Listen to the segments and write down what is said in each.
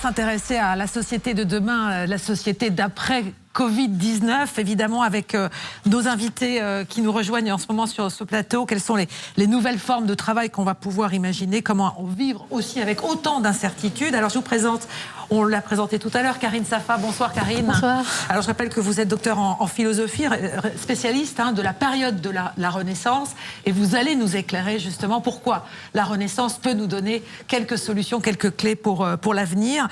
S'intéresser à la société de demain, la société d'après Covid-19, évidemment, avec nos invités qui nous rejoignent en ce moment sur ce plateau. Quelles sont les nouvelles formes de travail qu'on va pouvoir imaginer? Comment vivre aussi avec autant d'incertitudes? Alors, je vous présente, on l'a présenté tout à l'heure, Karine Safa. Bonsoir, Karine. Bonsoir. Alors, je rappelle que vous êtes docteur en philosophie, spécialiste de la période de la Renaissance. Et vous allez nous éclairer, justement, pourquoi la Renaissance peut nous donner quelques solutions, quelques clés pour l'avenir.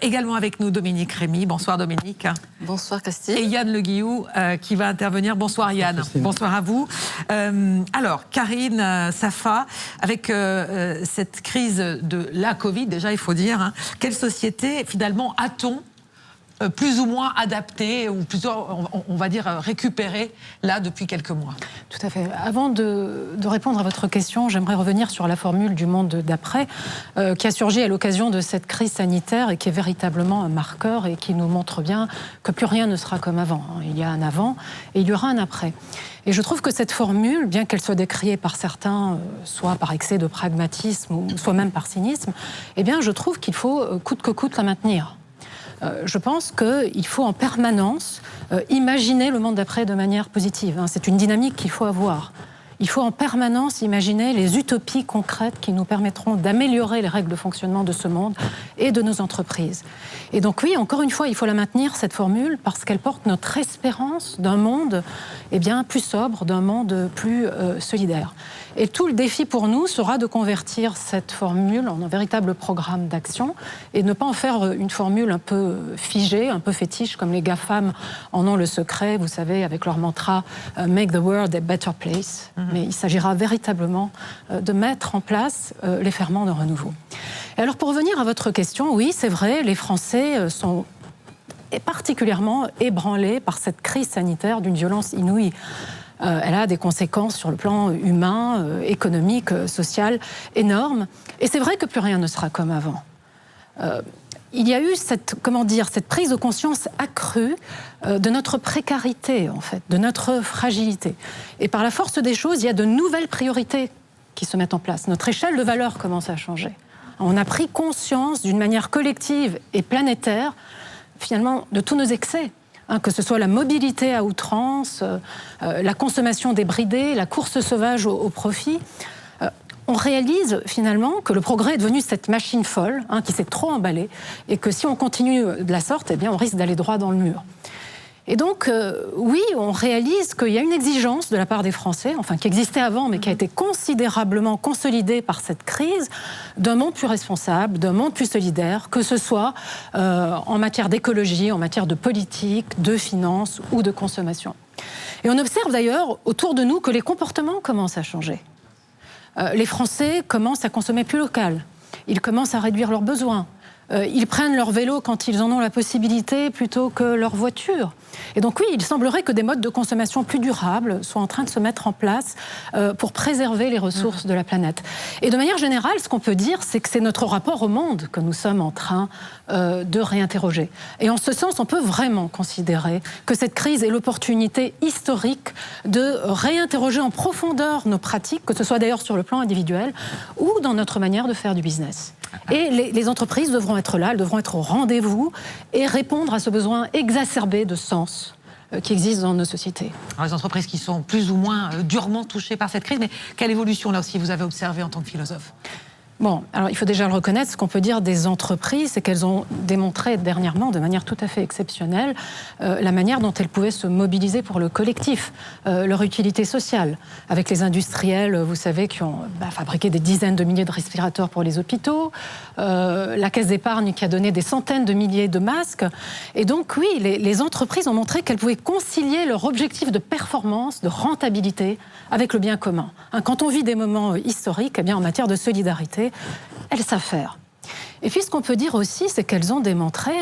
Également avec nous, Dominique Rémy. Bonsoir, Dominique. Bonsoir, Christine. Et Yann Le Guillou qui va intervenir. Bonsoir Yann. Bonsoir à vous. Alors, Karine Safa, avec cette crise de la Covid, déjà il faut dire, quelle société finalement a-t-on plus ou moins adapté, ou plutôt, on va dire, récupéré, là, depuis quelques mois? Tout à fait. Avant de répondre à votre question, j'aimerais revenir sur la formule du monde d'après, qui a surgi à l'occasion de cette crise sanitaire et qui est véritablement un marqueur et qui nous montre bien que plus rien ne sera comme avant. Il y a un avant et il y aura un après. Et je trouve que cette formule, bien qu'elle soit décriée par certains, soit par excès de pragmatisme, ou soit même par cynisme, eh bien, je trouve qu'il faut, coûte que coûte, la maintenir. Je pense qu'il faut en permanence imaginer le monde d'après de manière positive. C'est une dynamique qu'il faut avoir. Il faut en permanence imaginer les utopies concrètes qui nous permettront d'améliorer les règles de fonctionnement de ce monde et de nos entreprises. Et donc oui, encore une fois, il faut la maintenir, cette formule, parce qu'elle porte notre espérance d'un monde plus sobre, d'un monde plus solidaire. Et tout le défi pour nous sera de convertir cette formule en un véritable programme d'action et ne pas en faire une formule un peu figée, un peu fétiche, comme les GAFAM en ont le secret, vous savez, avec leur mantra « Make the world a better place ». Mais il s'agira véritablement de mettre en place les ferments de renouveau. Et alors, pour revenir à votre question, oui, c'est vrai, les Français sont particulièrement ébranlés par cette crise sanitaire d'une violence inouïe. Elle a des conséquences sur le plan humain, économique, social énormes. Et c'est vrai que plus rien ne sera comme avant. Il y a eu cette prise de conscience accrue de notre précarité, en fait, de notre fragilité. Et par la force des choses, il y a de nouvelles priorités qui se mettent en place. Notre échelle de valeur commence à changer. On a pris conscience d'une manière collective et planétaire, finalement, de tous nos excès. Que ce soit la mobilité à outrance, la consommation débridée, la course sauvage au profit. On réalise finalement que le progrès est devenu cette machine folle qui s'est trop emballée et que si on continue de la sorte, on risque d'aller droit dans le mur. Et donc, oui, on réalise qu'il y a une exigence de la part des Français, qui existait avant, mais qui a été considérablement consolidée par cette crise, d'un monde plus responsable, d'un monde plus solidaire, que ce soit en matière d'écologie, en matière de politique, de finances ou de consommation. Et on observe d'ailleurs autour de nous que les comportements commencent à changer. Les Français commencent à consommer plus local, ils commencent à réduire leurs besoins. Ils prennent leur vélo quand ils en ont la possibilité plutôt que leur voiture. Et donc oui, il semblerait que des modes de consommation plus durables soient en train de se mettre en place pour préserver les ressources de la planète. Et de manière générale, ce qu'on peut dire, c'est que c'est notre rapport au monde que nous sommes en train de réinterroger. Et en ce sens, on peut vraiment considérer que cette crise est l'opportunité historique de réinterroger en profondeur nos pratiques, que ce soit d'ailleurs sur le plan individuel ou dans notre manière de faire du business. Et les entreprises devront être là, elles devront être au rendez-vous et répondre à ce besoin exacerbé de sens qui existe dans nos sociétés. Alors, les entreprises qui sont plus ou moins durement touchées par cette crise, mais quelle évolution là aussi vous avez observé en tant que philosophe? Bon, alors il faut déjà le reconnaître, ce qu'on peut dire des entreprises, c'est qu'elles ont démontré dernièrement, de manière tout à fait exceptionnelle, la manière dont elles pouvaient se mobiliser pour le collectif, leur utilité sociale, avec les industriels, vous savez, qui ont fabriqué des dizaines de milliers de respirateurs pour les hôpitaux, la Caisse d'épargne qui a donné des centaines de milliers de masques. Et donc oui, les entreprises ont montré qu'elles pouvaient concilier leur objectif de performance, de rentabilité, avec le bien commun. Quand on vit des moments historiques, en matière de solidarité, elles savent faire. Et puis ce qu'on peut dire aussi, c'est qu'elles ont démontré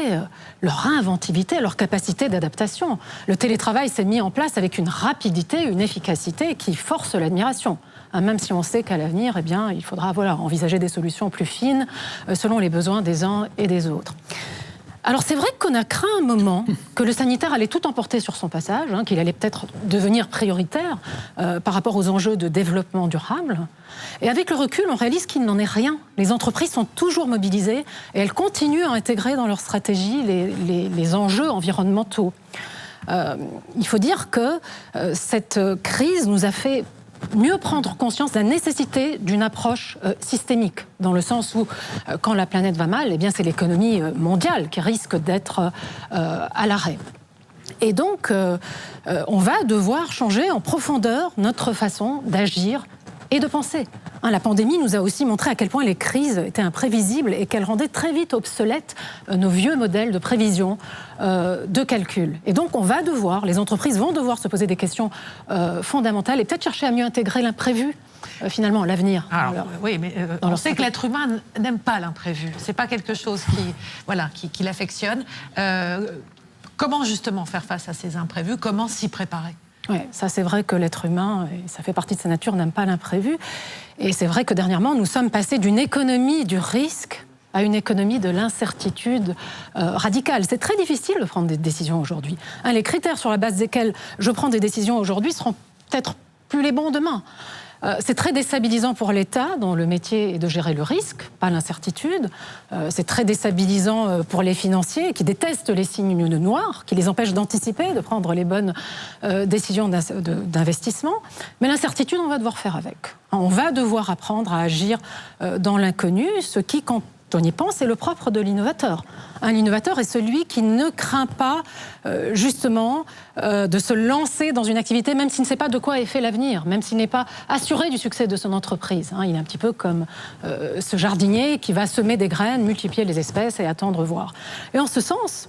leur inventivité, leur capacité d'adaptation. Le télétravail s'est mis en place avec une rapidité, une efficacité qui force l'admiration. Même si on sait qu'à l'avenir, il faudra envisager des solutions plus fines selon les besoins des uns et des autres. Alors c'est vrai qu'on a craint un moment que le sanitaire allait tout emporter sur son passage, qu'il allait peut-être devenir prioritaire par rapport aux enjeux de développement durable. Et avec le recul, on réalise qu'il n'en est rien. Les entreprises sont toujours mobilisées et elles continuent à intégrer dans leur stratégie les enjeux environnementaux. Il faut dire que cette crise nous a fait mieux prendre conscience de la nécessité d'une approche systémique, dans le sens où, quand la planète va mal, eh bien, c'est l'économie mondiale qui risque d'être à l'arrêt. Et donc, on va devoir changer en profondeur notre façon d'agir et de penser. La pandémie nous a aussi montré à quel point les crises étaient imprévisibles et qu'elles rendaient très vite obsolètes nos vieux modèles de prévision, de calcul. Et donc les entreprises vont devoir se poser des questions fondamentales et peut-être chercher à mieux intégrer l'imprévu, finalement, à l'avenir. Oui, mais on sait que l'être humain n'aime pas l'imprévu. C'est pas quelque chose qui l'affectionne. Comment justement faire face à ces imprévus? Comment s'y préparer? Oui, ça c'est vrai que l'être humain, et ça fait partie de sa nature, n'aime pas l'imprévu. Et c'est vrai que dernièrement, nous sommes passés d'une économie du risque à une économie de l'incertitude radicale. C'est très difficile de prendre des décisions aujourd'hui. Les critères sur la base desquels je prends des décisions aujourd'hui seront peut-être plus les bons demain. C'est très déstabilisant pour l'État, dont le métier est de gérer le risque, pas l'incertitude. C'est très déstabilisant pour les financiers, qui détestent les signes noirs, qui les empêchent d'anticiper, de prendre les bonnes décisions d'investissement. Mais l'incertitude, on va devoir faire avec. On va devoir apprendre à agir dans l'inconnu, ce qui, quand on y pense, c'est le propre de l'innovateur. L'innovateur est celui qui ne craint pas, justement, de se lancer dans une activité, même s'il ne sait pas de quoi est fait l'avenir, même s'il n'est pas assuré du succès de son entreprise. Il est un petit peu comme ce jardinier qui va semer des graines, multiplier les espèces et attendre voir. Et en ce sens,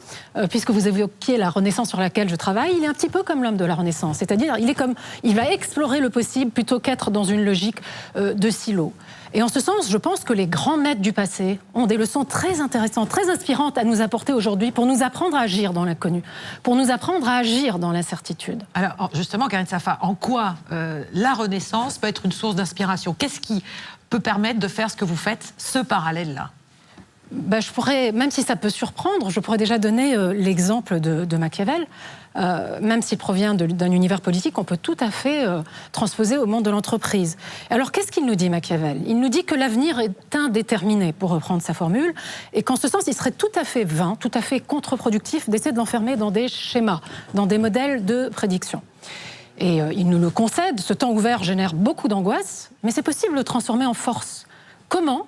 puisque vous évoquiez la Renaissance sur laquelle je travaille, il est un petit peu comme l'homme de la Renaissance. C'est-à-dire, il va explorer le possible plutôt qu'être dans une logique de silo. Et en ce sens, je pense que les grands maîtres du passé ont des leçons très intéressantes, très inspirantes à nous apporter aujourd'hui pour nous apprendre à agir dans l'inconnu, pour nous apprendre à agir dans l'incertitude. Alors justement, Karine Safa, en quoi la Renaissance peut être une source d'inspiration? Qu'est-ce qui peut permettre de faire ce que vous faites, ce parallèle-là? Je pourrais, même si ça peut surprendre, je pourrais déjà donner l'exemple de Machiavel. Même s'il provient d'un univers politique, on peut tout à fait transposer au monde de l'entreprise. Alors, qu'est-ce qu'il nous dit, Machiavel? Il nous dit que l'avenir est indéterminé, pour reprendre sa formule, et qu'en ce sens, il serait tout à fait vain, tout à fait contre-productif d'essayer de l'enfermer dans des schémas, dans des modèles de prédiction. Et il nous le concède, ce temps ouvert génère beaucoup d'angoisse, mais c'est possible de le transformer en force. Comment?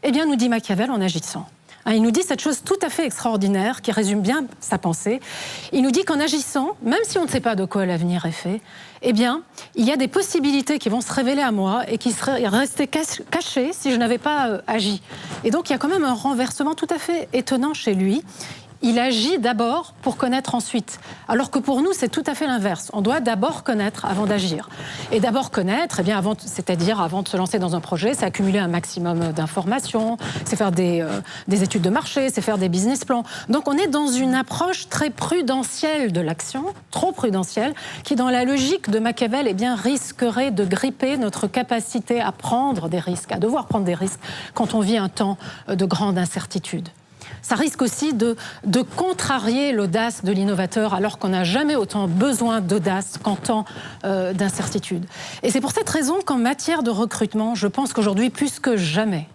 Eh bien, nous dit Machiavel, en agissant. Il nous dit cette chose tout à fait extraordinaire qui résume bien sa pensée. Il nous dit qu'en agissant, même si on ne sait pas de quoi l'avenir est fait, eh bien, il y a des possibilités qui vont se révéler à moi et qui seraient restées cachées si je n'avais pas agi. Et donc, il y a quand même un renversement tout à fait étonnant chez lui. Il agit d'abord pour connaître ensuite. Alors que pour nous, c'est tout à fait l'inverse. On doit d'abord connaître avant d'agir. Et d'abord connaître, c'est-à-dire avant de se lancer dans un projet, c'est accumuler un maximum d'informations, c'est faire des études de marché, c'est faire des business plans. Donc on est dans une approche très prudentielle de l'action, trop prudentielle, qui dans la logique de Machiavel, risquerait de gripper notre capacité à prendre des risques, à devoir prendre des risques quand on vit un temps de grande incertitude. Ça risque aussi de contrarier l'audace de l'innovateur, alors qu'on n'a jamais autant besoin d'audace qu'en temps d'incertitude. Et c'est pour cette raison qu'en matière de recrutement, je pense qu'aujourd'hui, plus que jamais,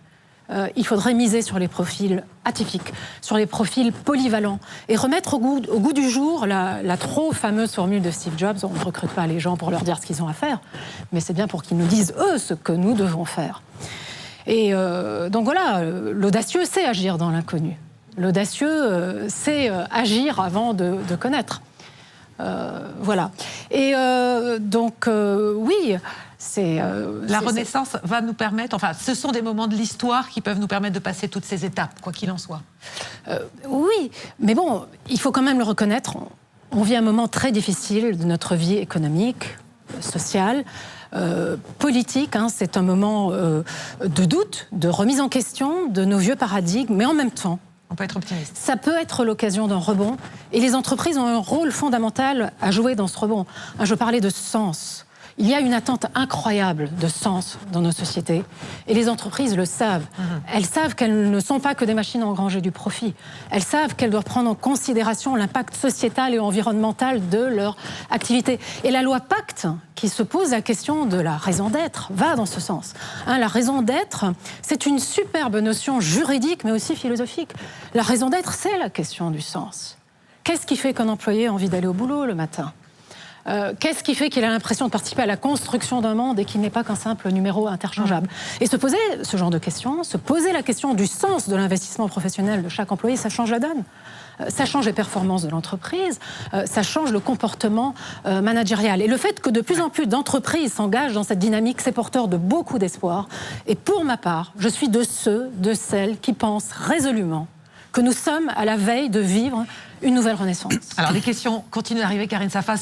il faudrait miser sur les profils atypiques, sur les profils polyvalents, et remettre au goût du jour la trop fameuse formule de Steve Jobs: on ne recrute pas les gens pour leur dire ce qu'ils ont à faire, mais c'est bien pour qu'ils nous disent, eux, ce que nous devons faire. Et donc voilà, l'audacieux sait agir dans l'inconnu. L'audacieux sait agir avant de connaître. Voilà. Et donc, oui, la Renaissance va nous permettre... Enfin, ce sont des moments de l'histoire qui peuvent nous permettre de passer toutes ces étapes, quoi qu'il en soit. Oui, mais bon, il faut quand même le reconnaître. On vit un moment très difficile de notre vie économique, sociale, politique. C'est un moment de doute, de remise en question de nos vieux paradigmes, mais en même temps, on peut être optimiste. Ça peut être l'occasion d'un rebond, et les entreprises ont un rôle fondamental à jouer dans ce rebond. Je parlais de sens. Il y a une attente incroyable de sens dans nos sociétés et les entreprises le savent. Elles savent qu'elles ne sont pas que des machines à engranger du profit. Elles savent qu'elles doivent prendre en considération l'impact sociétal et environnemental de leur activité. Et la loi Pacte, qui se pose la question de la raison d'être, va dans ce sens. La raison d'être, c'est une superbe notion juridique mais aussi philosophique. La raison d'être, c'est la question du sens. Qu'est-ce qui fait qu'un employé a envie d'aller au boulot le matin ? Qu'est-ce qui fait qu'il a l'impression de participer à la construction d'un monde et qu'il n'est pas qu'un simple numéro interchangeable ? Et se poser ce genre de questions, se poser la question du sens de l'investissement professionnel de chaque employé, ça change la donne. Ça change les performances de l'entreprise, ça change le comportement managérial. Et le fait que de plus en plus d'entreprises s'engagent dans cette dynamique, c'est porteur de beaucoup d'espoir. Et pour ma part, je suis de ceux, de celles qui pensent résolument que nous sommes à la veille de vivre une nouvelle renaissance. Alors les questions continuent d'arriver, Karine Safa.